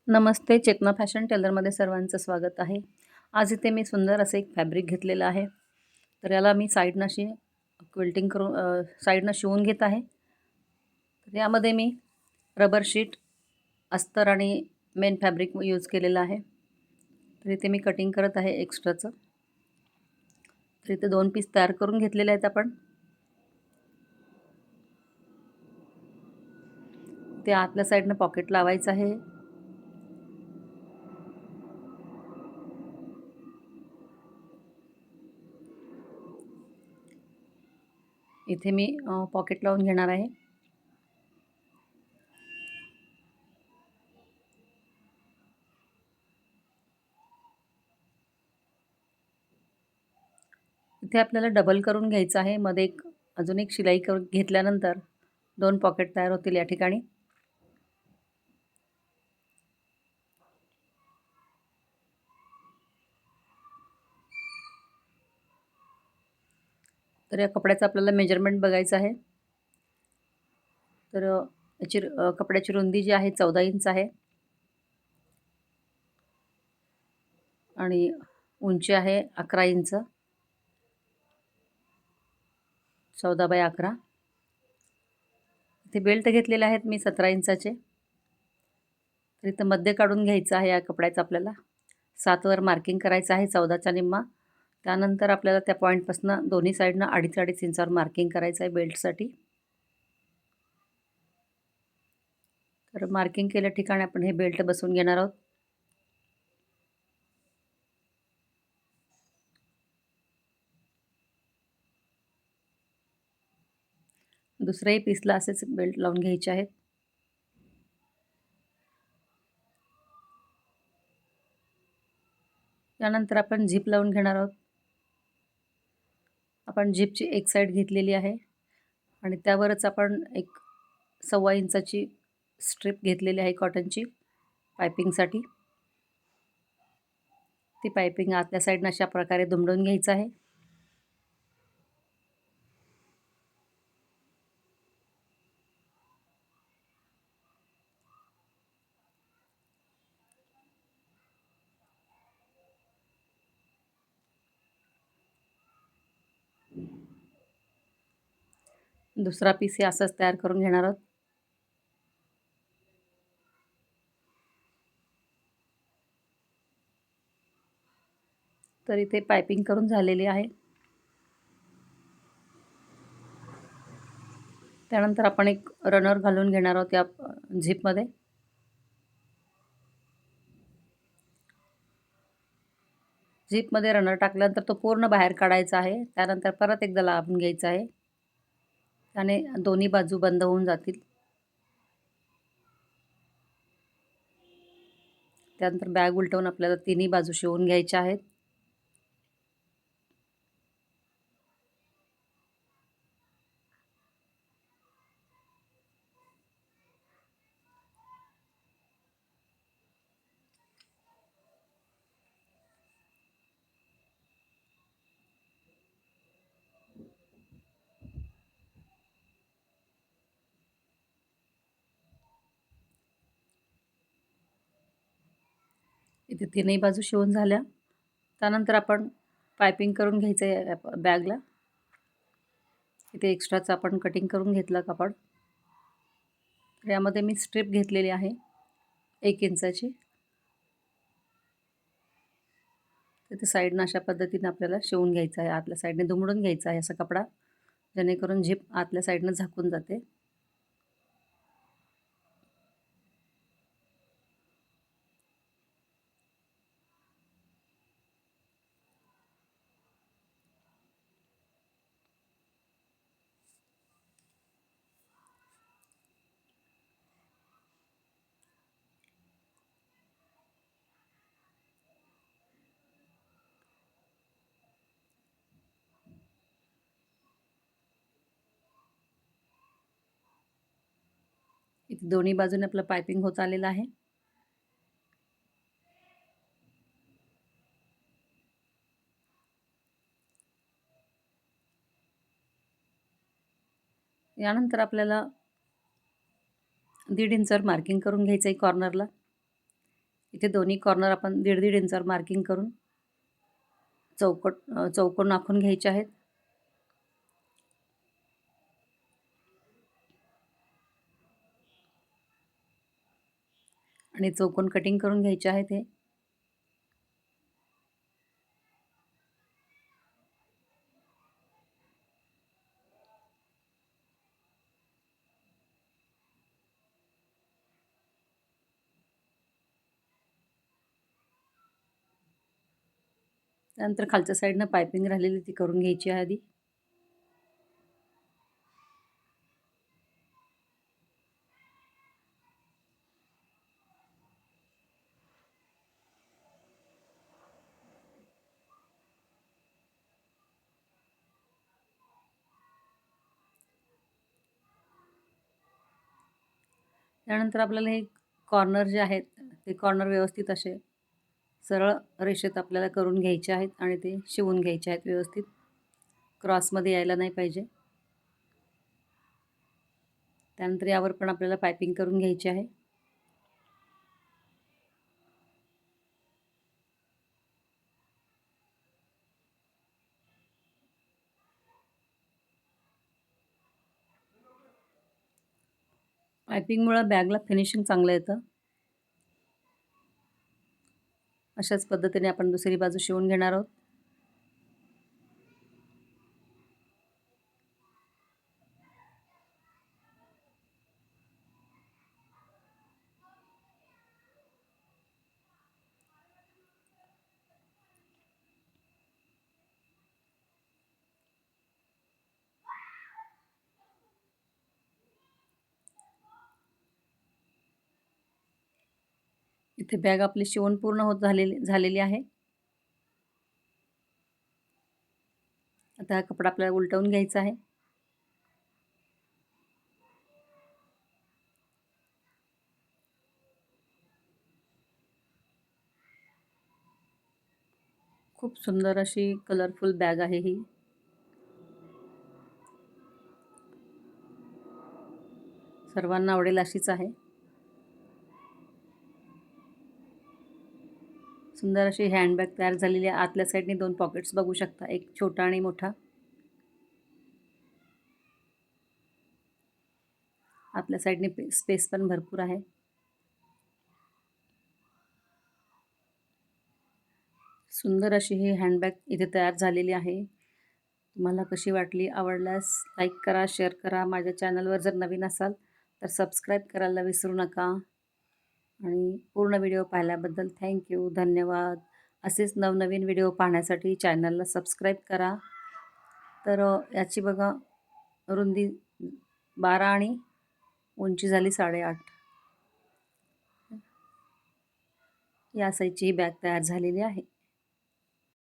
नमस्ते, चेतना fashion टेलरमध्ये सर्वांचं स्वागत आहे. आज इथे मी सुंदर असं एक फॅब्रिक घेतलेलं आहे. तर याला मी साईडनं अशी क्विल्टिंग करून साईडनं शिवून घेत आहे. तर यामध्ये मी रबर शीट, अस्तर आणि मेन फॅब्रिक यूज केलेलं आहे. तर इथे मी कटिंग करत आहे एक्स्ट्राचं. तर इथे 2 पीस तयार करून घेतलेले आहेत आपण. ते आतल्या साईडनं पॉकेट लावायचं आहे. इथे मी पॉकेट लावून घेणार आहे. इथे आपल्याला डबल करून घ्यायचं आहे. मध्ये अजून एक शिलाई करून घेतल्यानंतर 2 पॉकेट तयार होतील या ठिकाणी. तर या कपड्याचं आपल्याला मेजरमेंट बघायचं आहे. तर याची कपड्याची रुंदी जी आहे 14 इंच आहे आणि उंची आहे 11 इंच. 14 बाय 11. इथे बेल्ट घेतलेले आहेत मी 17 इंचाचे. तर इथं मध्य काढून घ्यायचं आहे या कपड्याचं आपल्याला. 7 वर मार्किंग करायचं आहे 14चा निम्मा. त्यानंतर आपल्याला त्या पॉईंटपासून दोन्ही साईडनं 2.5 इंचावर मार्किंग करायचं आहे बेल्टसाठी. तर मार्किंग केल्या ठिकाणी आपण हे बेल्ट बसवून घेणार आहोत. दुसऱ्याही पीसला असेच बेल्ट लावून घ्यायचे आहेत. त्यानंतर आपण झिप लावून घेणार आहोत. आपण झिपची एक साईड घेतलेली आहे आणि त्यावरच आपण एक 1.25 इंचाची स्ट्रिप घेतलेली आहे कॉटनची पायपिंगसाठी. ती पायपिंग आतल्या साईडनं अशा प्रकारे दुमडून घ्यायचं आहे. दुसरा पीस हे असंच तयार करून घेणार आहोत. तर इथे पायपिंग करून झालेली आहे. त्यानंतर आपण एक रनर घालून घेणार आहोत या झिपमध्ये. झिपमध्ये रनर टाकल्यानंतर तो पूर्ण बाहेर काढायचा आहे. त्यानंतर परत एकदा लावून घ्यायचा आहे. त्याने दोन्ही बाजू बंद होऊन जातील. त्यानंतर बॅग उलटवून आपल्याला तिन्ही बाजू शिवून घ्यायच्या आहेत. इथे तिन्ही बाजू शिवून झाल्या. त्यानंतर आपण पायपिंग करून घ्यायचं आहे या बॅगला. इथे एक्स्ट्राचं आपण कटिंग करून घेतलं कापड. तर यामध्ये मी स्ट्रिप घेतलेली आहे 1 इंचाची. तिथे साईडनं अशा पद्धतीने आपल्याला शिवून घ्यायचं आहे. आतल्या साईडने दुमडून घ्यायचा आहे असा कपडा, जेणेकरून झिप आतल्या साईडनं झाकून जाते. इथे दोन्ही बाजूने आपलं पायपिंग होत आलेलं आहे. यानंतर आपल्याला 1.5 इंचावर मार्किंग करून घ्यायचं आहे कॉर्नरला. इथे दोन्ही कॉर्नर आपण 1.5 इंचावर मार्किंग करून चौकोन आखून घ्यायचे आहेत. आणि चौकोन कटिंग करून घ्यायचे आहेत हे. त्यानंतर खालच्या साईडनं पायपिंग राहिलेली ती करून घ्यायची आहे आधी. त्यानंतर आपल्याला हे कॉर्नर जे आहेत ते कॉर्नर व्यवस्थित असे सरळ रेषेत आपल्याला करून घ्यायचे आहेत आणि ते शिवून घ्यायचे आहेत व्यवस्थित. क्रॉसमध्ये यायला नाही पाहिजे. त्यानंतर यावर पण आपल्याला पायपिंग करून घ्यायची आहे. पायपिंगमुळे बॅगला फिनिशिंग चांगलं येतं. अशाच पद्धतीने आपण दुसरी बाजू शिवून घेणार आहोत. इथे बॅग आपली शिवून पूर्ण झालेली आहे. आता हा कपडा आपल्याला उलटवून घ्यायचा आहे. खूप सुंदर अशी कलरफुल बॅग आहे ही. सर्वांना आवडेल अशीच आहे. सुंदर अशी हँडबॅग तयार झालेली आहे. आतल्या साईडने 2 पॉकेट्स बघू शकता, एक छोटा आणि मोठा. आतल्या साईडने स्पेस पण भरपूर आहे. सुंदर अशी ही हँडबॅग इथे तयार झालेली आहे. तुम्हाला कशी वाटली? आवडल्यास लाईक करा, शेअर करा. माझ्या चॅनलवर जर नवीन असाल तर सबस्क्राईब करायला विसरू नका. आणि पूर्ण व्हिडिओ पाहिल्याबद्दल थँक्यू, धन्यवाद. असेच नवनवीन व्हिडिओ पाहण्यासाठी चॅनलला सबस्क्राईब करा. तर याची बघा रुंदी 12 आणि उंची झाली 8.5. या साईजची ही बॅग तयार झालेली आहे.